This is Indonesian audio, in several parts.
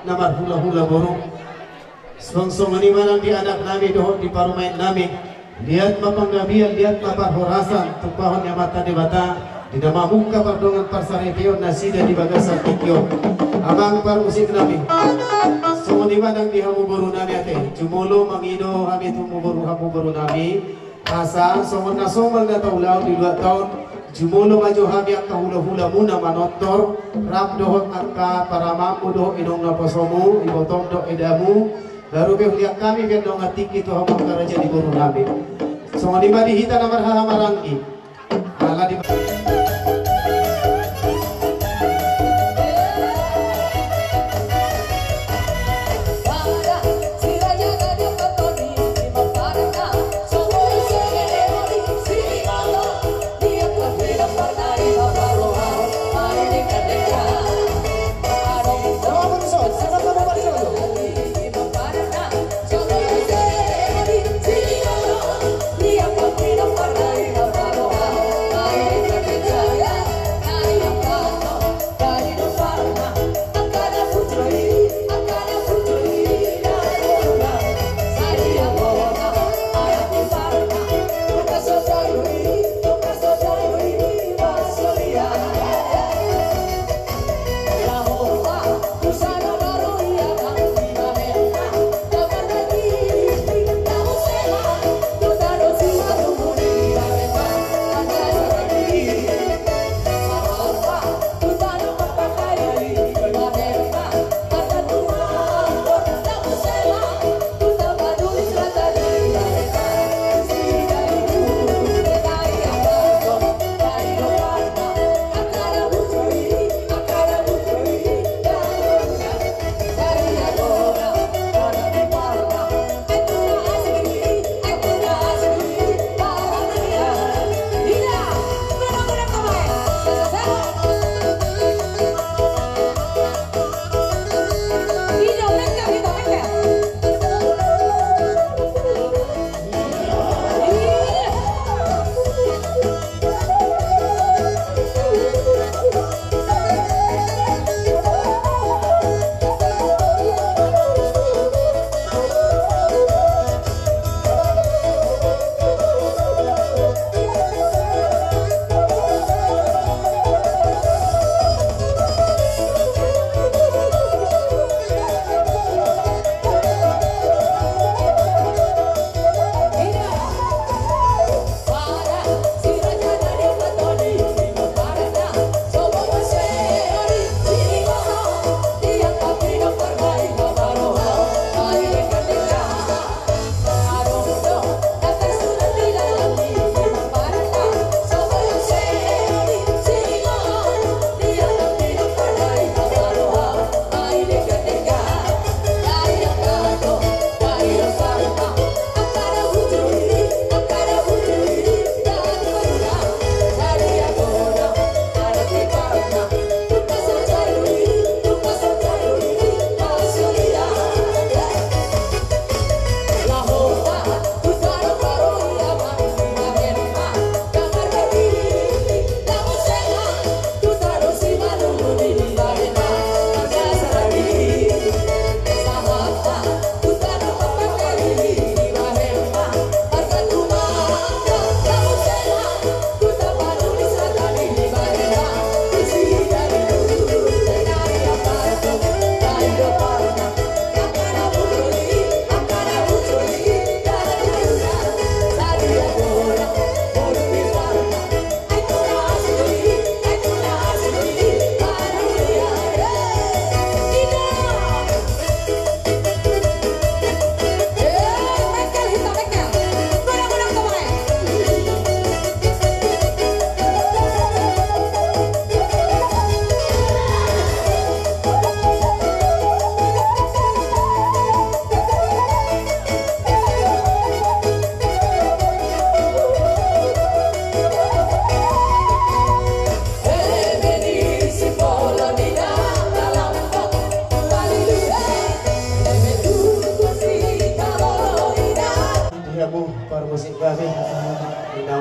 Namar hula-hula borong song ani manang di anak nami dohot di parumain nami lihat mapanggabian lihat lapar horasan tupahon yang mata di bata di nama muka pardongan parsarepio nasida di bagasan tikyo amang par musik nami song ani manang di hamu boru nami ate jumulo mangido kami tumu boru hamu boru nami asa song na somal na taulau di 2 tahun jumulo maju habiak kahula-hula muna manotor ram dohot angka para mampu doh inong na pasomu ibotong doh edamu baru lihat kami biar dong atiki tuh hamam karaja di guru nabi so lima dihita namar hamarangi ala di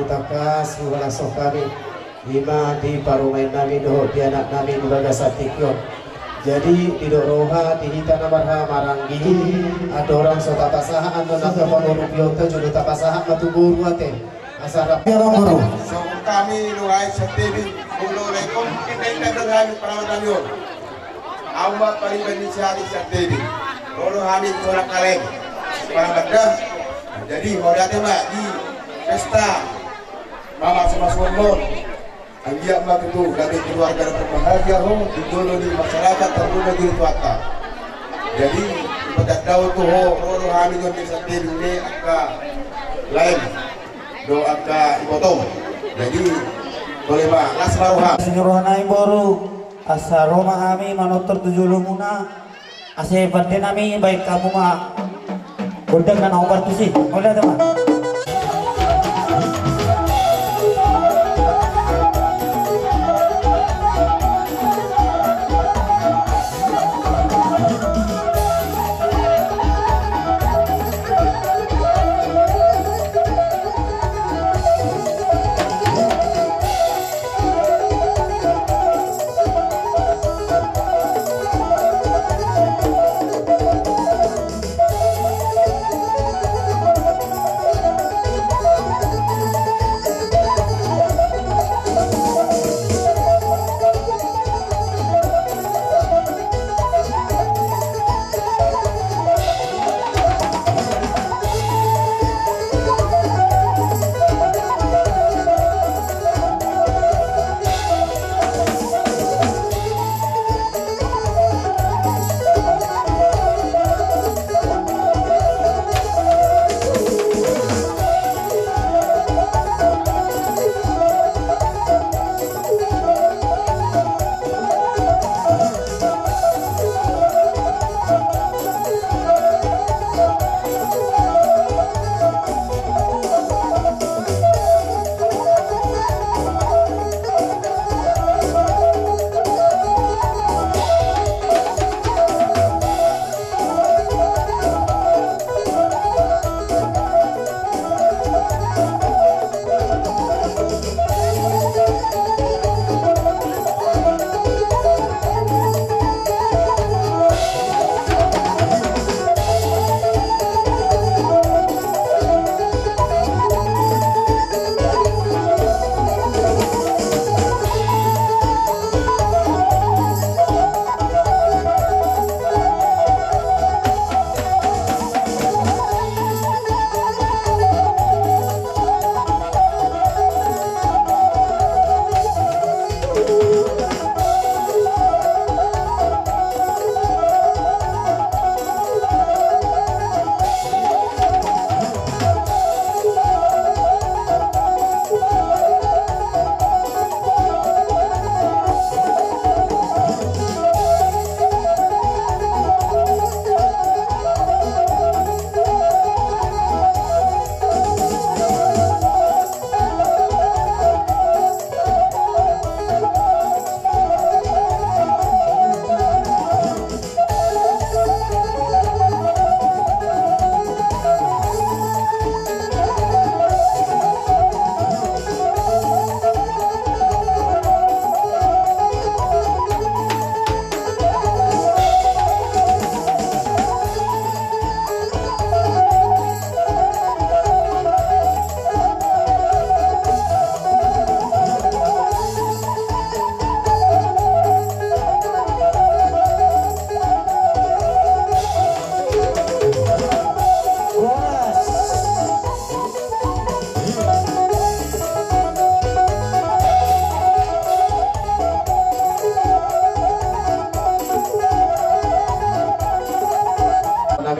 takas wala sokami ima di parumain nami doh di anak nami di bagasatikyo. Jadi di roha di hitana marha maranggi ada orang sota pasahan atau naga pamorupio te jodoh tapasahan matu guru ate asara piara guru. So kami nuai setibi ulo lekom kita dengan perawatan yo. Awak paling benisari setibi. Ulo hani tora kaleng. Perawatan. Jadi mau datang di pesta mama sama suamon. Anjak mak itu dari keluarga berbahagia ho dulu di masyarakat terbuka di tuata. Jadi pada tahu tu ho roh kami yang bisa ini agak lain do agak dipotong. Jadi boleh pak las maruha. Senyuruhanay boru asaro mahami manutur tujulu muna ase pati nami baik kamu mah godang na naubar tu sih boleh teman.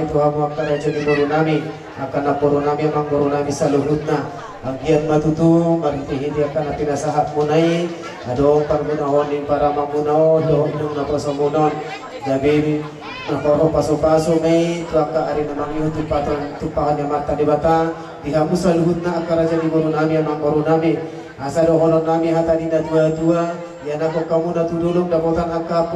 Tuhan waktu raja di boru nami akan naporo nami amang boru nami saluhutna angkiat matutu maritihi dia akan napi nasahat munai adong parmunahon din para mamunahon doong nung napasamunon jabi naporo paso-paso may tuaka ari namang yun tupakan yang mata di bata dihamu saluhutna akan raja di boru nami amang boru nami asa dohonon nami hata dinda dua-dua yan ako kamu natudulong dapotan akka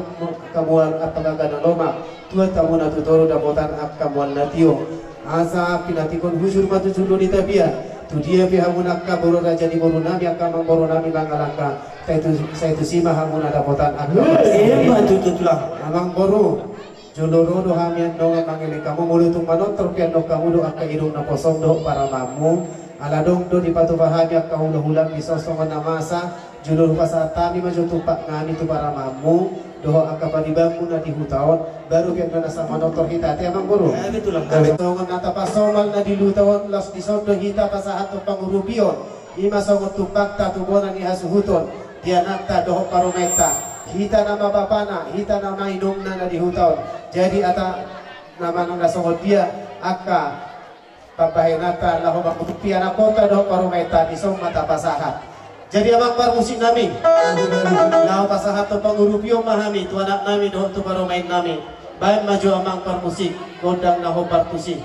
kamuan at pagagana loma tua tamu natutoro dapotan akka kamuan natio asa pinatikon hujur matujulo ni tabia tu dia bihamunak ka boro raja di boro nami akamang boro nami bangalangka saya itu sima hamuna dapotan agama tulang. amang boro joloro do hamian do mangili kamu mulutung manotor pian do kamu do akka irung na posong do para mamu aladong do di patu bahagia ka hula-hulang disosongan na masa julur pasatami maju tupak ngani tu para mamu doho akka panibangun na di hutaon baru pian na sa manotor hita ti amang boro Tulang. tongon nata pasomal na dilutawan las disondo hita pasahat to pangurupion ima songot tupak tatubonan ni hasuhuton dia nata doho parometa hita nama bapana hita nama inungna na di hutaon jadi ata nama nang nasongot dia akka pabahinata laho bakutupia na kota doho parometa disong mata pasahat jadi amang par musik nami laho pasahat to pangurupio mahami tu anak nami doho tu paromait nami baik maju amang par musik gondang laho par tusik